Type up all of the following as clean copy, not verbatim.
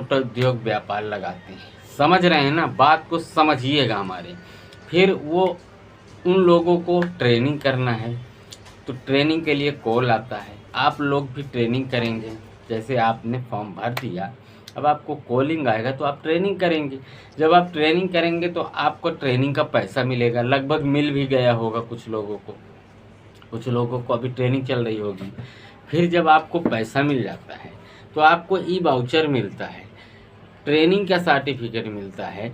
छोटा उद्योग व्यापार लगाते हैं। समझ रहे हैं ना, बात को समझिएगा हमारे। फिर वो उन लोगों को ट्रेनिंग करना है, तो ट्रेनिंग के लिए कॉल आता है। आप लोग भी ट्रेनिंग करेंगे, जैसे आपने फॉर्म भर दिया, अब आपको कॉलिंग आएगा तो आप ट्रेनिंग करेंगे। जब आप ट्रेनिंग करेंगे तो आपको ट्रेनिंग का पैसा मिलेगा, लगभग मिल भी गया होगा कुछ लोगों को अभी ट्रेनिंग चल रही होगी। फिर जब आपको पैसा मिल जाता है तो आपको ई वाउचर मिलता है, ट्रेनिंग का सर्टिफिकेट मिलता है।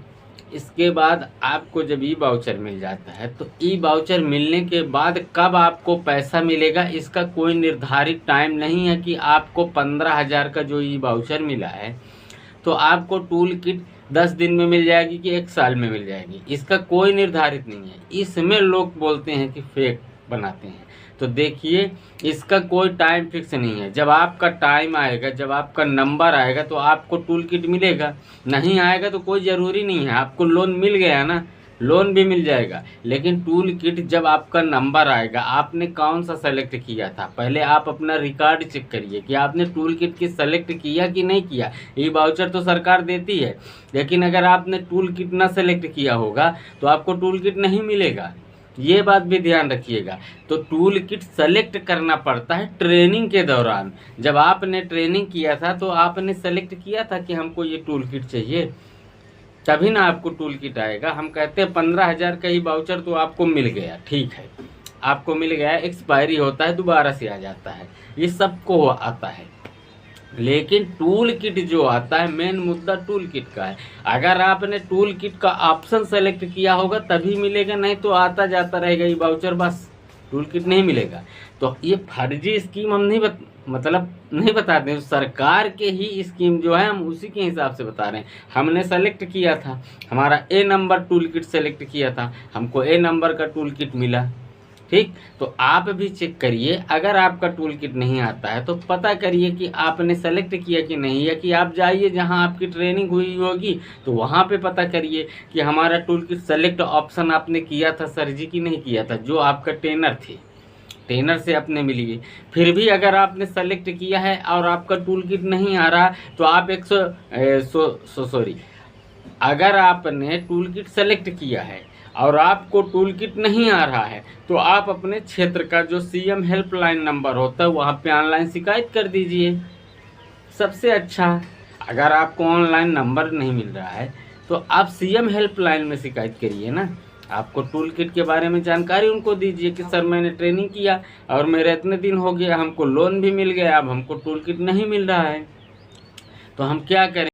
इसके बाद आपको जब ई वाउचर मिल जाता है तो ई वाउचर मिलने के बाद कब आपको पैसा मिलेगा इसका कोई निर्धारित टाइम नहीं है कि आपको 15,000 का जो ई वाउचर मिला है तो आपको टूल किट 10 दिन में मिल जाएगी कि 1 साल में मिल जाएगी, इसका कोई निर्धारित नहीं है। इसमें लोग बोलते हैं कि फेक बनाते हैं, तो देखिए इसका कोई टाइम फिक्स नहीं है। जब आपका टाइम आएगा, जब आपका नंबर आएगा तो आपको टूल किट मिलेगा, नहीं आएगा तो कोई ज़रूरी नहीं है। आपको लोन मिल गया ना, लोन भी मिल जाएगा, लेकिन टूल किट जब आपका नंबर आएगा, आपने कौन सा सेलेक्ट किया था, पहले आप अपना रिकॉर्ड चेक करिए कि आपने टूल किट की सेलेक्ट किया कि नहीं किया। ये वाउचर तो सरकार देती है, लेकिन अगर आपने टूल किट ना सेलेक्ट किया होगा तो आपको टूल किट नहीं मिलेगा, ये बात भी ध्यान रखिएगा। तो टूल किट सेलेक्ट करना पड़ता है ट्रेनिंग के दौरान। जब आपने ट्रेनिंग किया था तो आपने सेलेक्ट किया था कि हमको ये टूल किट चाहिए, तभी ना आपको टूल किट आएगा। हम कहते हैं 15,000 का ही वाउचर तो आपको मिल गया, ठीक है, आपको मिल गया, एक्सपायरी होता है, दोबारा से आ जाता है, ये सबको आता है। लेकिन टूल किट जो आता है, मेन मुद्दा टूल किट का है। अगर आपने टूल किट का ऑप्शन सेलेक्ट किया होगा तभी मिलेगा, नहीं तो आता जाता रहेगा ये वाउचर, बस टूल किट नहीं मिलेगा। तो ये फर्जी स्कीम हम नहीं बताते हैं, सरकार के ही स्कीम जो है हम उसी के हिसाब से बता रहे हैं। हमने सेलेक्ट किया था, हमारा ए नंबर टूल किट सेलेक्ट किया था, हमको ए नंबर का टूल किट मिला, ठीक। तो आप भी चेक करिए, अगर आपका टूल किट नहीं आता है तो पता करिए कि आपने सेलेक्ट किया कि नहीं, या कि आप जाइए जहां आपकी ट्रेनिंग हुई होगी तो वहां पे पता करिए कि हमारा टूल किट सेलेक्ट ऑप्शन आपने किया था सर जी कि नहीं किया था, जो आपका ट्रेनर थे, ट्रेनर से अपने मिलिए। फिर भी अगर आपने सेलेक्ट किया है और आपका टूल किट नहीं आ रहा तो आप अगर आपने टूल किट सेलेक्ट किया है और आपको टूल किट नहीं आ रहा है तो आप अपने क्षेत्र का जो सीएम हेल्पलाइन नंबर होता है वहाँ पे ऑनलाइन शिकायत कर दीजिए, सबसे अच्छा। अगर आपको ऑनलाइन नंबर नहीं मिल रहा है तो आप सीएम हेल्पलाइन में शिकायत करिए ना, आपको टूल किट के बारे में जानकारी उनको दीजिए कि सर मैंने ट्रेनिंग किया और मेरे इतने दिन हो गया, हमको लोन भी मिल गया, अब हमको टूल किट नहीं मिल रहा है, तो हम क्या करें।